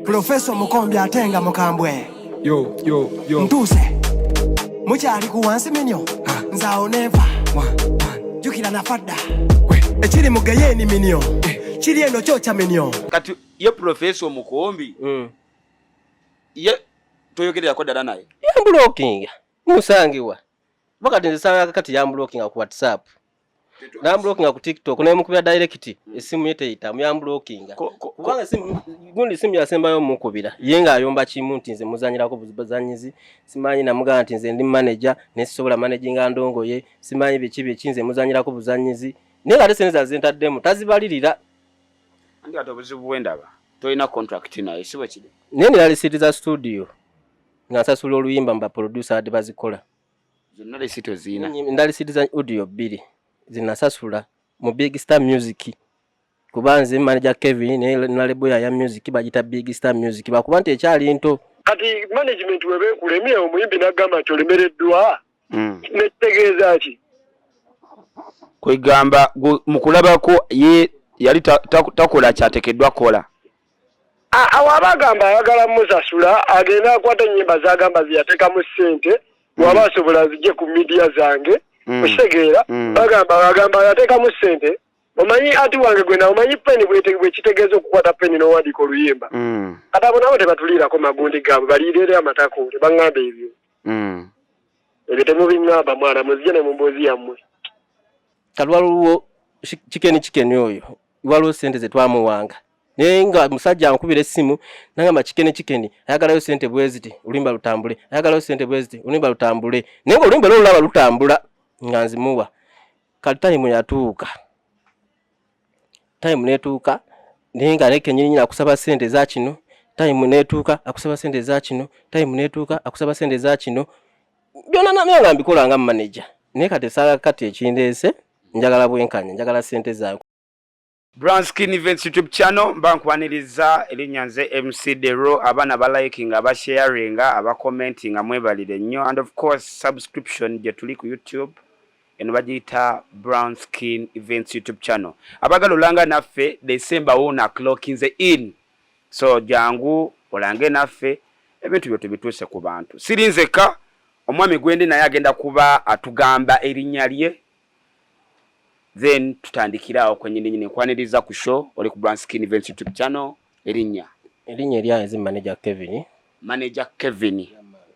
Professor Mukombi atenga mukambwe. Yo. Ntuse. Muchali kuwansi minyo. Nzao neva. Jukila na fada. Chiri mugayeni minyo. Chiri eno chocha minyo. Kati ye Professor Mukombi. Ye toyogere yakodala naye. Ya blocking. Musangiwa. Wakati nzisanga kati ya blocking ku WhatsApp. Na blocking ku TikTok na mukubya direct esimu yete itamu ya blocking. Kubanga simu gundi simu yasemba yo mukubira. Yenga ayomba chimuntu nze muzanyira ko buzanyizi. Simanyi na muganga nti nze ndi manager nesobola managing andongoye. Simanyi bikibe kinze muzanyira ko buzanyizi. Nenga lesenza zentaddemu tazibalirira. Andi atobuzibu wendaba. Toina contract na isiwe kide. Nene yalisitiza studio. Ngasasula oluyimba mba producer ade bazikola. Zonna lesito zina. Ndalisitiza audio 2. Zinasasula mu Big Star Music. Kubanze manager Kevin ne lebo ya music bagita Big Star Music bakuba nti ekyali nto. Kati management webe kulemye omuyimbi nagamba kyolemereddwa. Netegeeza ki? Kwegamba mukulabako ye yali takola kyatekeddwa kola. Awabagamba ayagala musasula agenda akwata ennyimba zagamba ziyateeka mu ssente waba asobola zijje ku media zange osegeera bagamba ayateeka mu ssente omanyi ati wange gwena omanyi peni bwe kitegeeza okukwata peni n'owandiika oluyimba kati abo nabo tebatuliirako magundi gaabwe baliireere amatako tebaŋŋamba ebyo ebyo temubiŋŋamba mwana muzije ne mu mboozi yammwe Kalwaluwo chikeni oyo waliwo sente ze twamuwanga nenga musajja ankubira essimu nanga chikeni ayagalayo sente bweziti ulimba lutambule ayagalayo sente bweziti ulimba lutambule nenga ulimba lolaba lutambula nganzimuwa kali time yatuuka time netuuka nenga leke nyinyi akusaba sente za kino time netuuka akusaba sente za kino time netuuka akusaba sente za kino byonna namyanga mbikola nga manager neka tesala kati ekindese njagala bwenkanya njagala sente zangu. Brown Skin Events YouTube channel bankwaniriza elinyanze MC Dero abana ba liking aba sharing aba commenting amwebalire nnyo and of course subscription je tuli ku YouTube eno bagita Brown Skin Events YouTube channel abagalo langa naffe December wona clock in so jangu olange naffe ebintu byo tubituse ku bantu sirinzeka omwami gwende naye agenda kuba atugamba erinnya lye then tutandikirawo kwenye nyine kwaniriza ku show oli ku Brown Skin Events YouTube channel erinnya lya manager Kevin.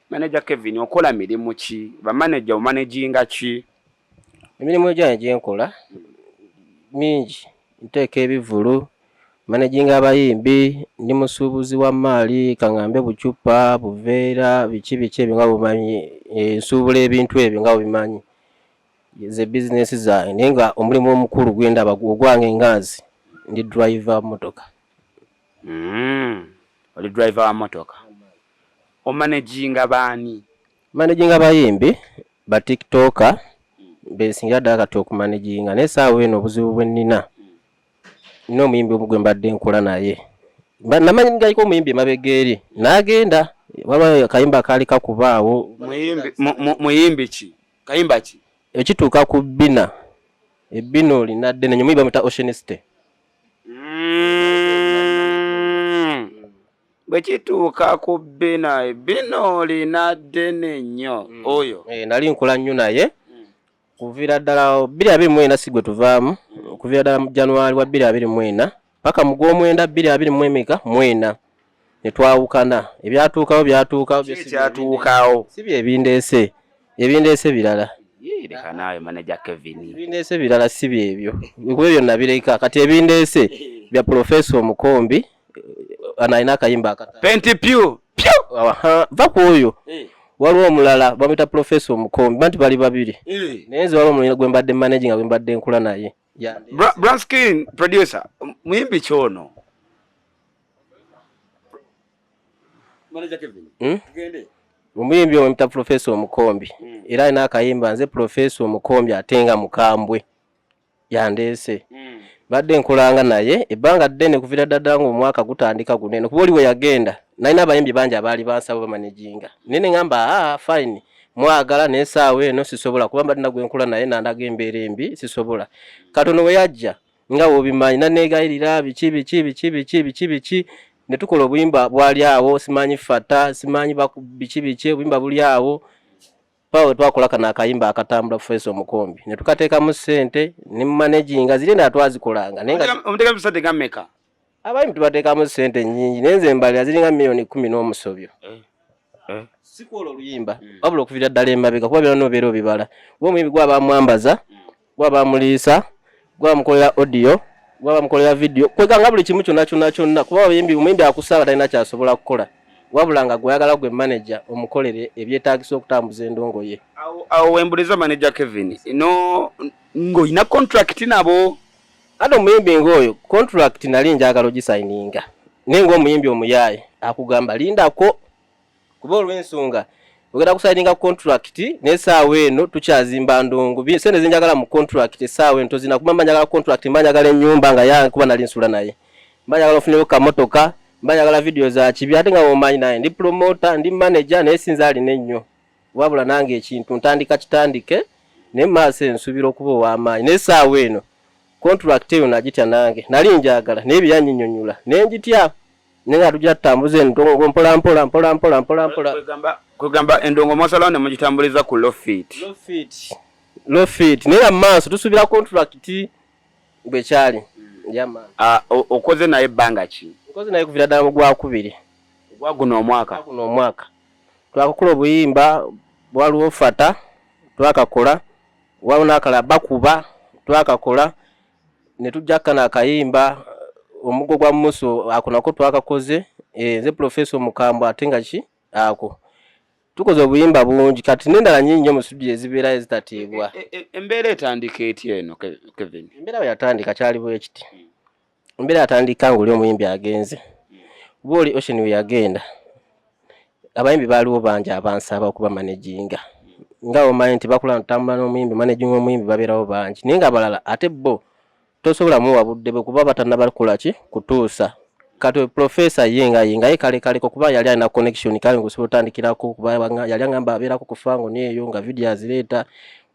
Manager Kevin okola mirimu ki ba manager o managinga ki emirimu gyange nkola mingi nteka ebivulu managinga abayimbi ndi musuubuzi wa mali kangambe bucupa buveera biki ebinga bumanyi nsuubula ebintu ebyo nga bimanyi ze business za nenga omulimu omukulu gwenda bagwange ngazi ndi driver motoka oli driver wa motoka o managinga bani bayimbi ba TikToker besinga daka to ku managinga nesawe eno obuzibu bwennina no muyimbi omugwe mbadde nkola naye namanyi ngayiko omuyimbi mabegeri nagenda waba kayimba kali kakubaawo muyimbi ki kayimba ki ekituuka ku bina ebino linadde nenyo muiba muta Oceaniste bwekituuka ku bina ebino linadde nenyo oyo nali nkola nnyo naye kuvira ddala 2024 sigwe tuvaamu kuvira ddala mu January wa 2024 paka mu Gwomwenda 2024 netwawukana ebyatuukawo si bye ebindeese birala leka nawe manager Kevin ebindeese birala si byebyo ebyo nabireka kati ebindeese bya Professor Mukombi anaina akayimba akata Penti Pew va kuoyo waliwo omulala bamita Professor Mukombi bantu bali babiri nenze waliwo omulala gwe mbadde managing gwe mbadde nkula naye Brown Skin producer muyimbi kyono manager Kevin tugende omuyimbi omita Professor Mukombi era alina akayimba nze Professor Mukombi atenga mukambwe yandeese badde nkolanga naye ebbanga ddene kuvira ddala ng'omwaka gutandika gunene kuba oliwe yagenda nalina abayimbi bangi abaali bansaba bamanaginga nene ngamba fine mwagala nesaawe eno sisobola kuba mbadde nagwe nkola naye nandaga embeera embi sisobola katono we yajja nga wobimanyi nanegayirira biki ne tukola obuyimba bwali awo simanyi fata simanyi bichi obuyimba buli awo pawe twakola kana akayimba akatambula Professor Mukombi ne tukateeka mu sente ne managing zile na twazikolanga nenga omuteka bisate gameka abayimbi tubateeka mu sente nyingi nenze mbali aziringa milioni 10 n'omusobyo sikola oluyimba wabula okuvira ddala emabega kuba byonna obeera obibala omuyimbi gwaba mwambaza gwaba mulisa gwamukolera audio gwaba mukolera video kweganga buli kimu kyonna kuba omuyimbi akusaba talina kyasobola kukola wabula nga gweyagala gwe manager omukolere ebyetaagisa okutambuza endongo ye awo wembuleza manager Kevin ng'olina contract nabo ate omuyimbi ng'oyo contract nali njagala ogisigninga naye ng'omuyimbi omuyaaye akugamba lindako kuba olw'ensonga ogenda kusigninga contract n'essaawa eno tukyazimba ndongo sente zinjagala mu contract essaawa eno tozina kuba mbanjagala contract mbanjagala ennyumba nga yankuba nali nsula naye mbanjagala ofuneyo kamotoka mbanjagala video za kibi ate nga womanyi naye ndi promoter ndi manager naye sinza alina ennyo wabula nange ekintu ntandika kitandike ne maaso ensubira okuba ow'amaanyi n'essaawa eno contract eyo nagitya nange nali njagala naye byanyinyonyola nenjitya nenga tujja tutambuze endongo mpola kwegamba endongo mwasalawo ne mugitambuliza ku low feet naye maaso tusubira contract bwe kyali okoze naye ebbanga ki okoze naye kuvira ddala mu gwakubiri gwa guno omwaka twakukola obuyimba bwaliwo fata twakakola waliwo n'akala bakuba twakakola ne tujjaka n'akayimba omugo gwa muso ako nako twakakoze nze Professor Mukambwe ate nga ki ako tukoze obuyimba bungi kati n'endala nyingi nnyo mu studio ezibeera ezitatiibwa embeera etandika etya eno Kevin embeera yatandika kyali bwe kiti embeera yatandika ng'oli omuyimbi agenze oba oli Ocean we yagenda abayimbi baaliwo bangi abansaba okuba managinga nga omanyi nti bakula ntambula n'omuyimbi managing omuyimbi babeerawo bangi naye nga balala ate bo tosobola muwa budde bwe kuba batannaba kukola ki kutuusa kati Professor yenga ye kale kuba yali alina connection kale ngusobola otandikirako kuba yali angamba abeerako ku fango neeyo nga video azireeta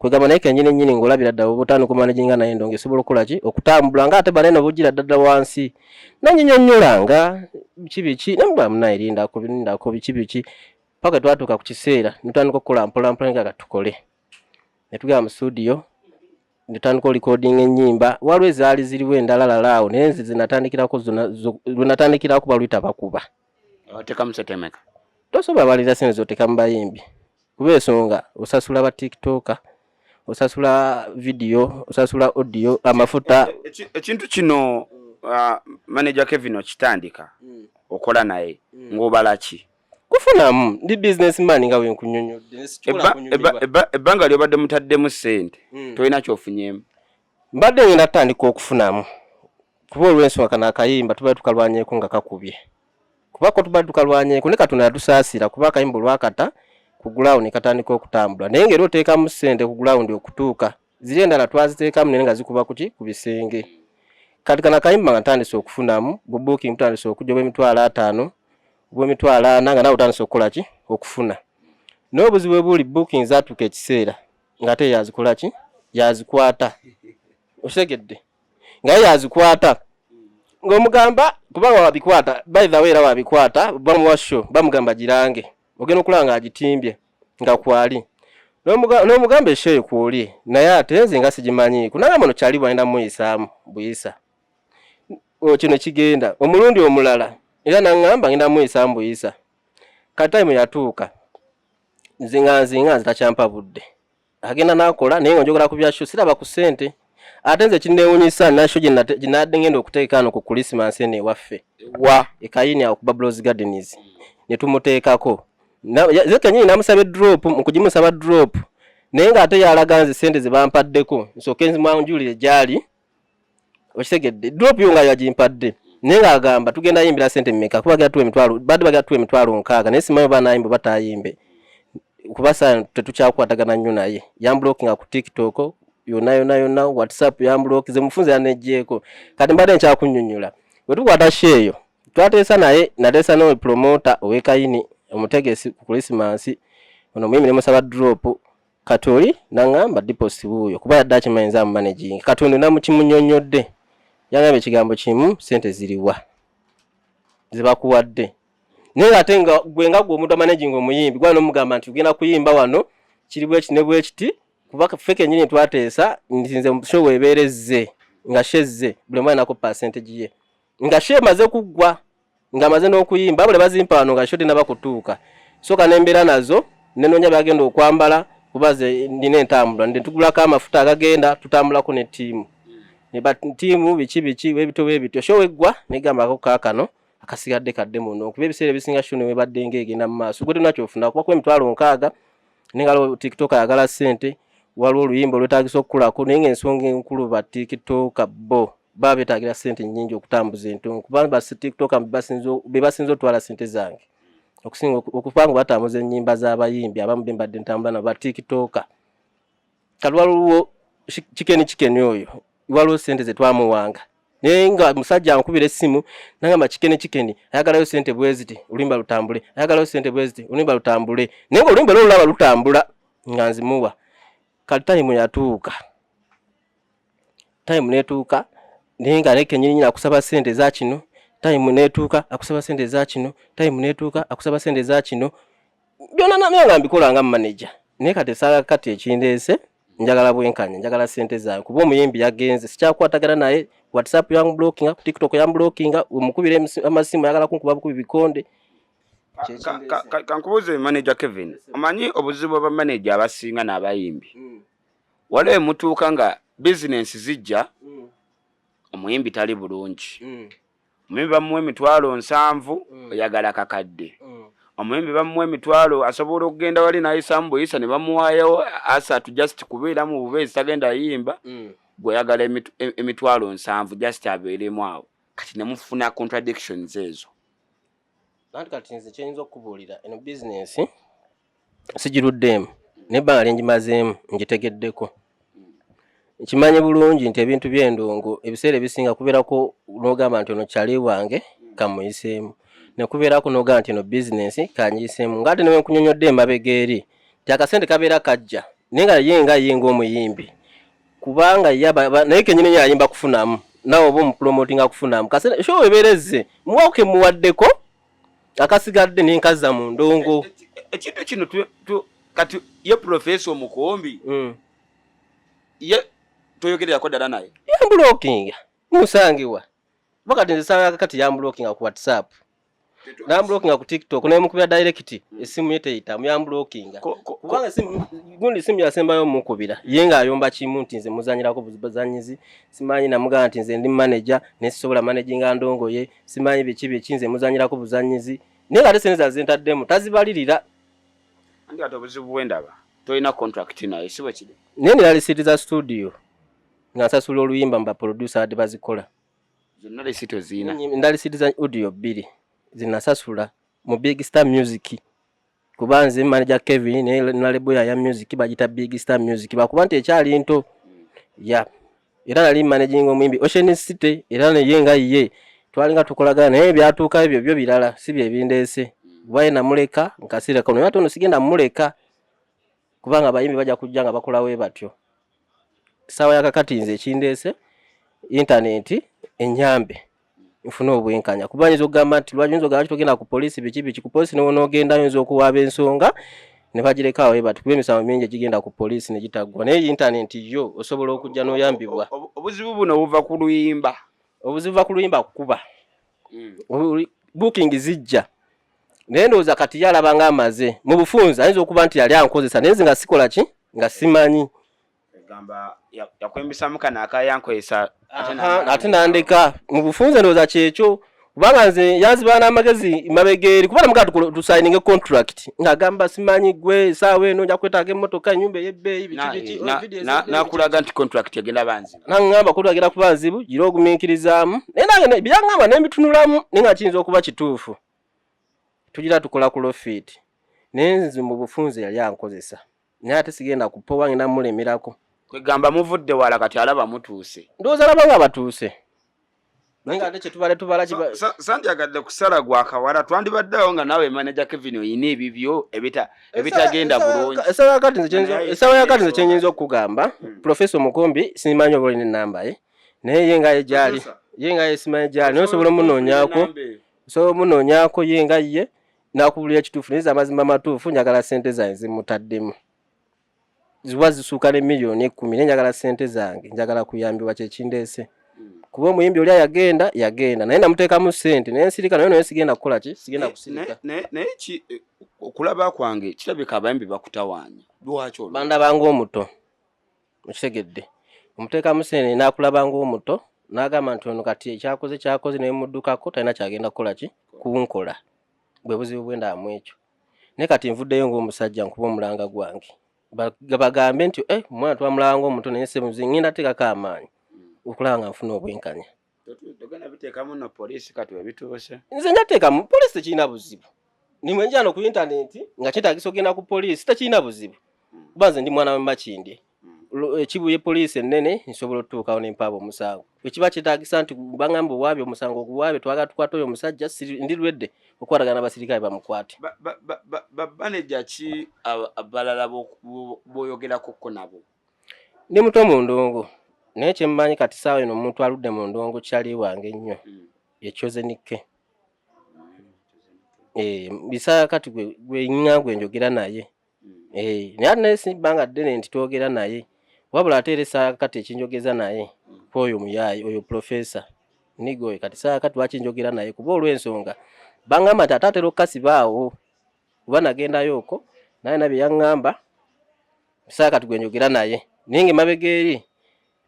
kwegamba naye kennyini ng'olabira ddala obutandika kumanaginga naye endongo esobola okukola ki okutambula nga ate banene obugira ddala wansi nanyinyonnyolanga biki namba munayirindako biki paka twatuuka ku kiseera netutandika okukola mpola nga tukole ne tugenda mu studio netutandika recording ennyimba waliwo ezaali ziriwo endala lalaawo naye nze zinatandikirako baluyita bakuba otekamu setemeka tosobola balira sente zoteka mu bayimbi kuba ensonga osasula ba tiktoka osasula video osasula audio amafuta ekintu kino manager Kevin okitandika okola naye ng'obala ki kufunamu ndi businessman nga wenkunyonyodde ebbanga lyobadde mutaddemu sente tolina kyofunyeemu mbadde ngenda tutandika okufunamu kuba olw'ensonga kana akayimba tubadde tukalwanyeeko nga kakubye kubako tubadde tukalwanyeeko ne Katonda yatusaasira kuba akayimba olwakata ku ground katandika okutambula naye ngeri oteekamu ssente ku ground okutuuka ziri endala twaziteekamu naye nga zikuba kuki ku bisenge kati kana akayimba nga ntandise okufunamu booking tutandise okujja obw'emitwalo 5 obw'emitwalo 4 nga nawe otandise okukola ki okufuna naye obuzibu buli booking zaatuuka ekiseera nga ate yazikola ki yazikwata okitegedde nga ye yazikwata ng'omugamba kubanga wabikwata by the way era wabikwata bamuwa show bamugamba girange ogenda okulaba nga agitimbye nga kwali n'omugamba eshoyo kwoli naye ate nze nga sigimanyi kunagamba no kyali bwalina muyisaamu buyisa kino kigenda omulundi omulala era naŋŋamba ngenda muyisaamu buyisa kati time yatuuka nzinga zitakyampa budde agenda n'akola naye nga njogera ku bya show siraba ku ssente ate nze kinneewuunyisa nasho ginadde ngenda okuteeka ano ku Christmas eno ewaffe wa ekayini awo ku Bablos Gardens ne tumuteekako ze kenyini namusaba drop mukugimusaba drop naye nga ate yalaga nze sente ze bampaddeko nsooke nzimwanjulire gyali okitegedde drop yo nga yagimpadde naye nga agamba tugenda yimbira sente mmeka kuba badde bagatuwa emitwalo 6 naye simanyi oba nayimbe batayimbe kuba saa tetukyakwatagana nnyo naye yamblokinga ku TikTok yonna WhatsApp yamblokize mufunze yanejjeeko kati mbadde nkyakunnyonnyola bwe tukwata sheeyo twateesa naye nateesa n'owe promoter ow'ekayini omutegesi ku Christmas ono muyimbi ne musaba drop kati oli naŋŋamba deposit buuyo kuba yadde akimanyiza mu managing kati ono namukimunnyonnyodde yangambye ekigambo kimu sente ziriwa zibakuwadde naye ate nga gwe nga gwe omuntu amanaging omuyimbi gwa nomugamba nti ugenda kuyimba wano kiri bwe ekiti kuba ffe kennyini twateesa ntinze show ebeerezze nga shezze buli mwana nako percentage ye nga she maze kuggwa nga maze n'okuyimba bule bazimpa wano nga shoti nabakutuuka soka n'embeera nazo nenoonya byagenda okwambala kubaze ndina entambula ndi tugulako amafuta agagenda tutambulako ne ttiimu ne ttiimu biki webito webityo show eggwa negambako kaakano akasigadde kadde muno okuba ebiseera ebisinga show ne webadde ng'egenda mu maaso gwe tonna kyofuna kuba kuba emitwalo 6 nengalo TikTok ayagala ssente waliwo oluyimba olwetaagisa okukulako naye ng'ensonga enkulu ba TikTok bo baba beetaagira ssente nnyingi okutambuza entongo kubanga ba TikTok be basinza otwala ssente zange okusinga okupanga batambuza ennyimba z'abayimbi abamu be mbadde ntambula nabo ba TikTok kati waliwo Chicken oyo waliwo ssente ze twamuwanga naye nga musajja ankubira essimu nangamba Chicken ayagalayo ssente bweziti oluyimba lutambule ayagalayo ssente bweziti oluyimba lutambule naye nga oluyimba lwolulaba lutambula nga nzimuwa kati time yatuuka time netuuka naye nga leke nyinyi akusaba ssente za kino time netuuka akusaba ssente za kino time netuuka akusaba ssente za kino byonna namye nga mbikola nga manager naye kati sala kati ekindeese njagala bwenkanya njagala ssente zange kuba omuyimbi yagenze sikyakwatagana naye WhatsApp yang blocking TikTok yang blocking omukubira amasimu yagala kunkuba bukubi bikonde kankubuze manager Kevin amanyi obuzibu bwa manager abasinga n'abayimbi wale mutuuka nga business zijja omuyimbi tali bulungi omuyimbi bamuwe emitwalo 7 oyagala kakadde omuyimbi bamuwe emitwalo asobola okugenda wali nayisambu isa ne bamuwaayo asatu just kubeera mu bubeezi tagenda yimba gwe yagala emitwalo 7 just abeeremu awo kati ne mufuna contradictions ezo kati nze kyenyinza okubuulira eno business sigiruddemu nebbanga lyenjimazeemu ngitegeddeko kimanye bulungi nti ebintu by'endongo ebiseera ebisinga kubeerako n'ogamba nti ono kyali wange kamuyiseemu nekubeerako n'ogamba nti eno business kanyiyiseemu ng'ate newe nkunyonyodde emabega eri ti akasente kabeera kajja naye nga ye ng'omuyimbi kubanga naye kennyini yayimba kufunamu nawe oba omupromotinga kufunamu kasente show ebeerezze muwauke muwaddeko akasigadde nenkaza mu ndongo ekintu kino kati ye professor Mukombi ye toyogerako ddala naye yamblocking musangiwa bakati nzisanga kati yamblocking ku WhatsApp namblokinga ku TikTok naye mukubira direct esimu yete itamu yamblocking kubanga simu yasembayo mukubira yenga ayomba kimu nti nze muzanyirako buzanyizi simanyi namugamba nti nze ndi manager nesobola managinga ndongo ye simanyi biki nze muzanyirako buzanyizi naye ate senza zentaddemu tazibalirira andi ate obuzibu bwendaba toyina contract naye siwe kiri naye nali city za studio nga nsasula oluyimba mba producer adi bazikola zonna lesito zina ndali city za audio 2 zinasasula mu Big Star Music kubanze manager Kevin ne label ya music bagita Big Star Music bakuba nti ekyali nto ya era nali managing omwimbi Ocean City era ne yenga ye twalinga tukolagana naye byatuuka ebyo byo birala si bye bindeese bwaye namuleka nkasire kono yatono sigenda muleka kubanga abayimbi baja kujja nga bakola we batyo sawa yakakati nze ekindeese internet enyambe nfuna obwenkanya kubanyiza okugamba nti lwaki nzo gala kitogenda ku police biki ku police n'onogenda yinza okuwaaba ensonga ne bagireka awo bati kuba emisango mingi egigenda ku police ne gitaggwa naye internet yo osobola okujja n'oyambibwa obuzibu buno buva ku luyimba obuzibu buva ku luyimba kuba booking zijja naye ndowooza kati yalaba nga amaze mu bufunza ayinza okuba nti yali ankozesa naye nze nga sikola ki nga simanyi gamba yakwembisa mukana akayankozesa ate nandeka mu bufunze ndowooza kyekyo kubanga nze yanzibana amagezi mabegeri kubana muka tusigning contract ngagamba simanyi gwe esaawa eno nja kwetaaga emmotoka ennyumba ey'ebbeeyi biki nakulaga nti contract yagenda banzibu nangamba kulagera ku banzibu gira ogumiikirizaamu naye nange byangamba nembitunulamu naye nga kiyinza okuba kituufu tugira tukola ku lofit naye nze mu bufunze yali ankozesa naye ate sigenda kupowa ngenda mulemerako kwegamba muvudde wala kati alaba mutuuse ndowooza alaba nga batuuse naye nga ate kyetubale tubala sandyagadde kusala gwakawala twandibaddewo nga nawe manager Kevin oyina ebibyo ebitagenda bulungi esawa yakati nze kyenyinza okugamba Professor Mukombi simanyi oba olina enamba ye naye ye nga ye gyali simanyi gyali naye osobola omunoonyaako so munonyako yenga ye nakubulira ekituufu neza amazima matuufu njagala sente zange zimutaddemu ziba zisuuka ne milioni 10 nenjagala sente zange njagala kuyambibwa kyekindeese kuba omuyimbi oli yagenda naye namuteekamu sente naye nsirika naye sigenda kukola ki sigenda kusirika naye okulaba kwange kirabika abayimbi bakutawaanya lwaki olwo bandabanga omuto mukitegedde omuteekamu sente nakulabanga omuto n'agamba nti ono kati ekyakoze naye muddukako talina kyagenda kukola ki kunkola bwe buzibu bwendamu ekyo naye kati nvuddeyo ng'omusajja nkuba omulanga gwange bagambe nti omwana twamulanga omuto naye semuzi ngenda teekako amaanyi okulaba nga nfuna obwenkanya togenda biteekamu no poliisi kati webituuse nze njateekamu poliisi tekirina buzibu nimwenjano ku intaneti nga kyetaagisa ogenda ku poliisi tekirina buzibu kuba nze ndi mwana w'Emakindi ekibuye poliisi ennene nsobola otutuukawo n'empaaba omusango ekiba kyetaagisa nti baŋŋamba owaabe omusango oguwaabe twagala tukwate oyo omusajja ndi lwedde okwatagana n'abasirikale bamukwate babaneja ki abalala b'oyogerakokko nabo ndi muto mu ndongo naye kyemmanyi kati saawa eno omuntu aludde mu ndongo kyali wange ennyo yekyoze nikke bisaa kati gwe nŋangwe njogera naye naye ate naye sibbanga ddene nti twogera naye wabula ate era essaa kati ekinjogeza naye kwoyo muyaayi oyo profesa nigoye kati saa kati lwaki njogera naye kuba olw'ensonga baŋŋamba nti ate atera okukasibaawo kuba nagendayo okwo naye nabye yaŋŋamba saa kati gwe njogera naye naye ng'emabega eri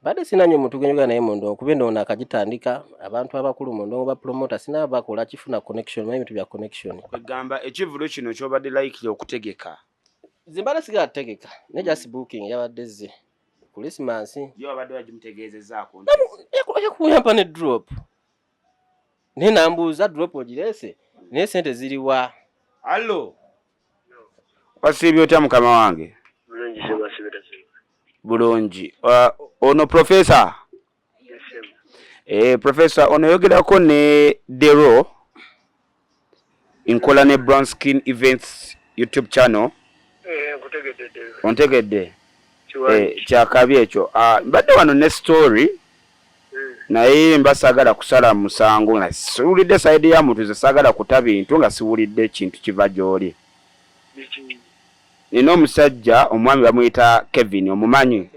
badde sinanyo omuntu gwe njogera naye mu ndongo kuba endongo nakagitandika abantu abakulu mu ndongo bapromota sinaba bakola kifuna connection naye ebintu bya connection kwegamba ekivulo kino kyobadde likely okutegeka zimbala sigala tegeka ne just booking yabadde ze Christmas yo abadde bagimutegeezezaako yakuyampa ne drop ne nambuuza drop ogirese naye sente ziriwa allo wasiibye otya mukama wange bulungi ono professor professor ono yogerako ne Dero nkola ne Brown Skin Events YouTube channel ontegedde kyakabi ekyo mbadde wano ne story naye mbasagala kusala musango nga siwulidde side ya muntu ze sagala kuta bintu nga siwulidde ekintu kiva gy'oli nina omusajja omwami bamuyita Kevin omumanyi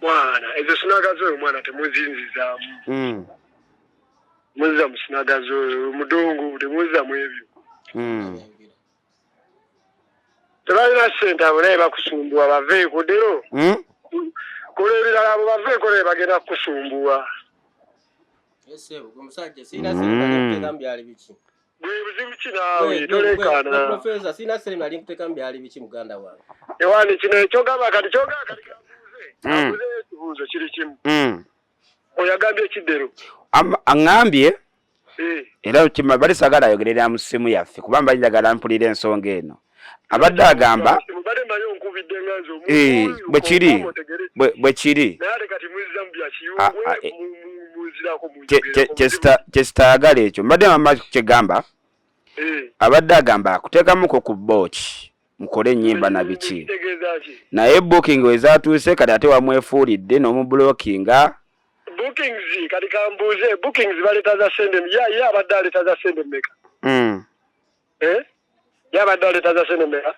mwana ezo sinagazo oyo mwana temuzinzizaamu muziza mu sinagazo oyo mudongo temuzizamu ebyo tebalina ssente abo naye bakusumbuwa baveeko Dero kola ebirala abo baveeko naye bagenda kukusumbuwa gwe buzibu ki naawe tolekaana profesa sina sere nali nkuteka mbyali biki muganda wange ewani kino ekyogamba kati kyogamba kati kambuze ekibuuzo kiri kimu oyagambye ki Dero aŋŋambye era kima bali sagala ayogerera mu ssimu yaffe kuba mba njagala mpulira ensonga eno abadde agamba bwe kiri kyesitaagala ekyo mbadde mama kyegamba abadde agamba akuteekamuko ku booki mukole ennyimba na biki naye booking wezatuuse kati ate wamwefuulidde n'omubulookinga bookings kati kambuuze bookings baleta za sende ye abadde aleta za sende mmeka ye abadde aleta za sende mmeka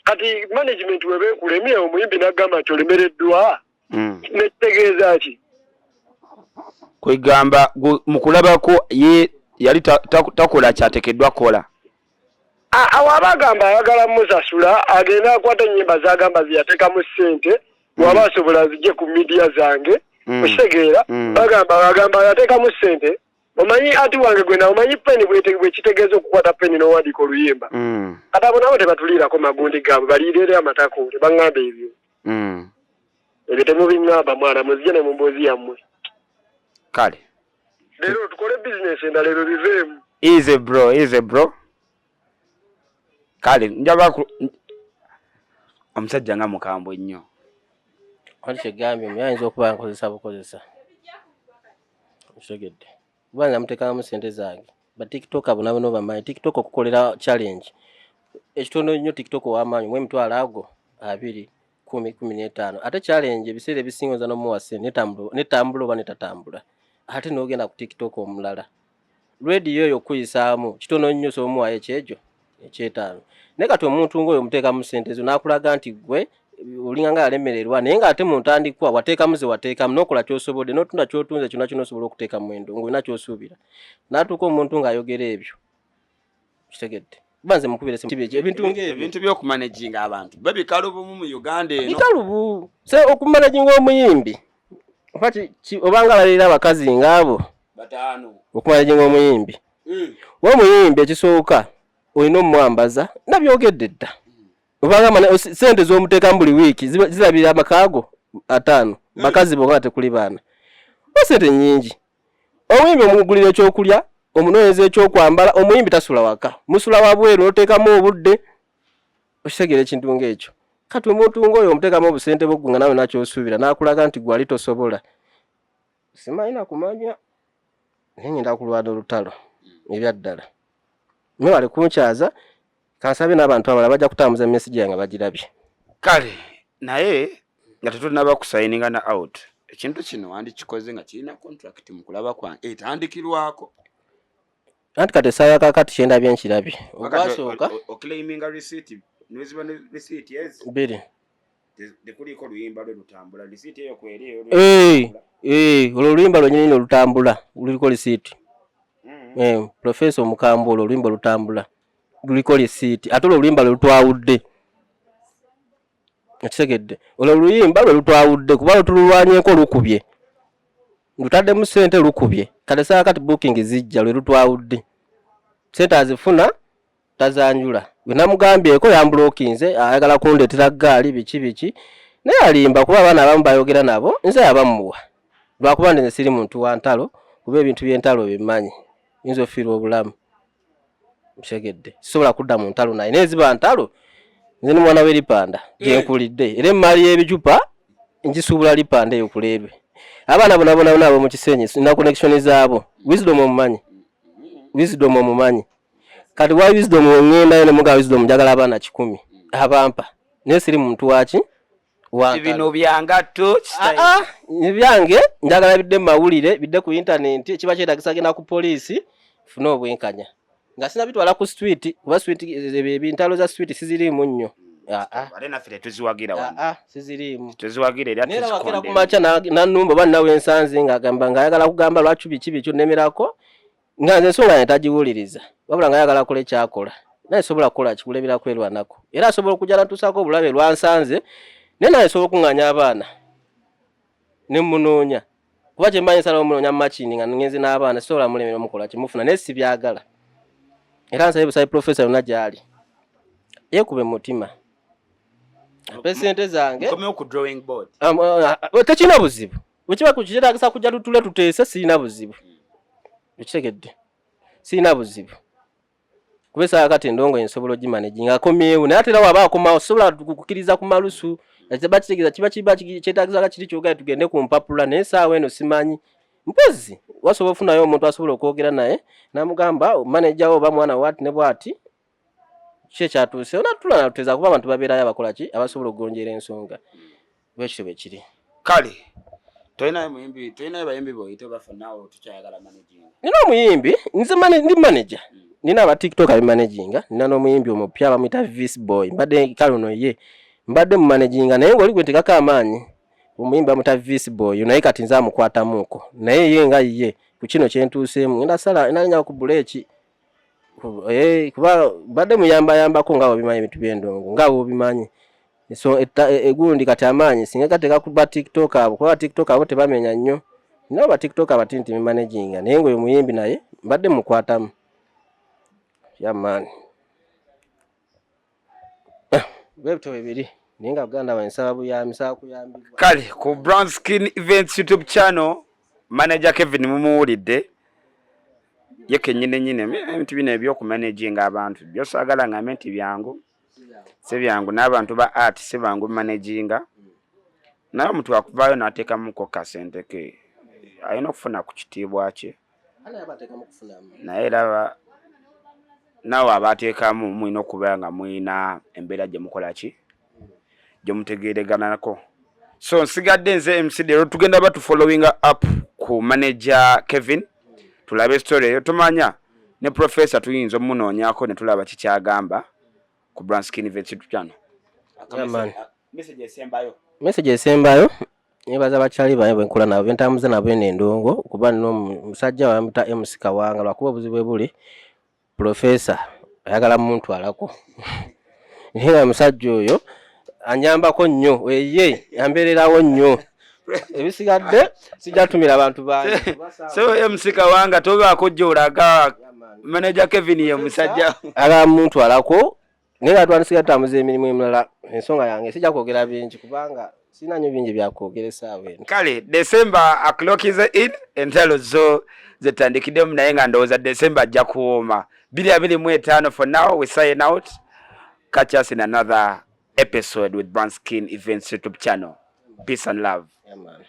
kati management webeekulemye omuyimbi n'agamba nti olemereddwa nekitegeeza ki kwegamba mukulabako ye yali takola kyateekeddwa kola awo abagamba ayagala musasula agenda akwata ennyimba zagamba ziyateekamu ssente waba asobola zijje ku media zange okitegeera bagamba yateekamu ssente omanyi ati wange gwena omanyi peni bwe kitegeeza okukwata peni n'owandiika oluyimba kati abo nabo tebatuliirako magundi gaabwe baliireere amatako tebaŋŋamba ebyo ebyo temubiŋŋamba mwana muzije ne mu mboozi yammwe kale leero tukole bizinesi endala ebyo biveemu easy bro kale njaba omusajja nga mukambwe nnyo wali kyegambye muyinza okuba nkozesa bukozesa okitegedde kuba nga muteekamu sente zange batiktok abo nabo bamanyi tiktok okukolera challenge ekitono nnyo tiktok ow'amaanyi mu emitwalo ago 2 10-15 ate challenge bisere bisingoza no muwase netambula oba netatambula ate nogenda ku TikTok omulala radio yo kuyisaamu kitono nnyo so muwaye kyejo ekyetaano ne kati omuntu ngoyo muteeka mu sente zo nakulaga nti gwe olinga nga alemererwa naye nga ate mu ntandikwa wateeka muze wateeka nokola kyosobodde notunda kyotunze kyonna kino osobola okuteeka mu endo ngwe nakyo osuubira natuuka omuntu ng'ayogera ebyo kitegedde banze mukubire ebintu by'okumanaginga abantu babikalubu mu Uganda eno bikalubu se okumanaginga omuyimbi obanga abalira abakazi ng'abo bataano okumanaginga omuyimbi w'omuyimbi ekisooka olina omwambaza nabyogedde dda obanga sente z'omuteeka buli wiiki zirabira amakaago 5 bakazi bokka tekuli baana sente nyingi omuyimbi omugulira ekyokulya omunoonyeza ekyokwambala omuyimbi tasula waka musula wabweru noteekamu obudde okitegera ekintu ng'ekyo kati omuntu ng'oyo omuteekamu obusente bw'oggunga nawe nakyosuubira n'akulaga nti gwali tosobola simanyina kumanya naye ngenda kulwana olutalo ebyaddala mwewale kunkyaza kansabe n'abantu abalala bajja kutambuza message yange bagirabye kale naye nga tetunaba kusayininga na out ekintu kino wandikikoze nga kirina contract mu kulaba kwange etandikirwako anti kati essaawa kakati kyendabye nkirabye ogwasooka oclaiminga receipt neziba ne receipt yes biri tekuliko luyimba lwe lutambula receipt eyo kweri olwo oluyimba lwenyini olutambula luliko receipt professor Mukambwe olwo oluyimba olutambula luliko receipt ate olwo oluyimba lwe lutwawudde ekitegedde olwo oluyimba lwe lutwawudde kuba lutululwanyeeko lukubye lutaddemu ssente lukubye kale saa kati booking zijja lwe lutwawudde ssente azifuna tazanjula bwe namugambyeko yambulookinze ayagala kundeetera ggaali biki naye alimba kuba abaana abamu bayogera nabo nze yabamuwa lwakuba nze siri muntu wa ntalo kuba ebintu by'entalo bimanyi yinza ofiirwa obulamu msegedde sisobola kudda mu ntalo naye neziba ntalo nze ni mwana w'eripanda gyenkulidde era emmali y'ebicupa njisuubula lipanda eyo kuleebe abaana bonabona nabo mu kisenyi na connection zaabo wisdom omumanyi kati wa wisdom ongenda ne muga wisdom njagala abaana 10 abampa naye siri muntu waki bino byangatto byange njagala bidde mawulire bidde ku internet kiba kyetagisa genda ku poliisi funa obwenkanya nga sina bitwala ku street kuba street ebintalo za street sizirimu nnyo ale naffe tuziwagira wano sizirimu tuziwagira era nera wakera ku macha nanumba bannawe ensanzi ng'agamba ng'ayagala kugamba lwaki biki kyo nemerako nga nze ensonga netagiwuliriza wabula ng'ayagala kola ekyakola naye sobola kukola kikulebera kwerwanako era asobola okujja natuusako obulabe lwansanze naye naye sobola okuŋŋanya abaana ne munoonya kuba kyemmanyi nsalawo munoonya mu makini nga ngenze n'abaana sisobola mulemera omukola kimufuna naye si byagala era nsabye busabe professor yonna gy'ali yeekube mutima ape sente zange tekirina buzibu bwekiba kukyetagisa kujja tutule tuteese sirina buzibu ekitegedde sirina buzibu kuba essaawa kati endongo nsobola ogimanaginga akomyewo naye ate era waba akomawo sobola kukkiriza ku malusu bakitegeeza kiba kyetagizaga kiri kyogere tugende ku mpapula naye essaawa eno simanyi mpozi wasobola ofunayo omuntu asobola okwogera naye namugamba manager oba mwana wati ne bwati kyatuuse onatula natuteza kuba abantu babeerayo abakola ki abasobola okugonjera ensonga bwekityo bwe kiri kale toyinayo bayimbi boyite bafunawo tukyayagala managing nina omuyimbi nze ndi manager nina aba TikTok abimanaginga nina n'omuyimbi omupya bamuyita Vis Boy mbadde kaluno ye mbadde mu managinga naye ng'oli gwe ntekako amaanyi omuyimbi bamuta Vis Boy naye kati nze amukwatamuuko naye ye nga ye ku kino kyentuuseemu ndanya ku buleeki kuba mbadde muyambayambako nga obimanyi ebintu by'endongo nga obimanyi so egundi kati amaanyi singa gateka kuba TikTok abo kuba TikTok abo tebamenya nnyo nabo ba TikTok abatinti managinga naye ng'oyo muyimbi naye mbadde mukwatamu yamaani bwebito bibiri naye nga Buganda bwensaba buyambi nsaba kuyambibwa kale ku Brown Skin Events YouTube channel manager Kevin mumuwulidde ye kennyini ebintu bino eby'okumanaginga abantu byosaagala ngambe nti byangu si byangu n'abantu ba art si bangu managinga naye omuntu akuvaayo n'ateekamuko kasente ke alina okufuna ku kitiibwa kye naye era naawe abateekamu mulina okuba nga mulina embeera gye mukola ki gyomutegereganako. So nsigadde nze MC Dero tugenda batu following up ku manager Kevin tulabe story eyo tumanya ne professor tuyinza omunoonyako ne tulaba kikyagamba ku Branskin Events channel. Message esembayo nibaza bakyali baye bwenkula nabo bentambuze nabo n'endongo kuba nno musajja wamuta MC Kawanga lwakuba obuzibu buli professor ayagala muntu alako era musajja oyo anyambako nnyo weye yambererawo nnyo ebisigadde sijatumira abantu bange so MC Kawanga tobaako jolaga manager Kevin ye musajja ala muntu alako nera atwanisiga tamuze emirimu emulala ensonga yange sijja kwogera bingi kubanga sina nnyo bingi byakwogeresa awe kale December a clock is in entalo zo zetandikidemu naye nga ndowooza December ajja kuwoma 2025 for now we sign out. Catch us in another episode with Branskin Events YouTube channel. Peace and love. Yeah, man.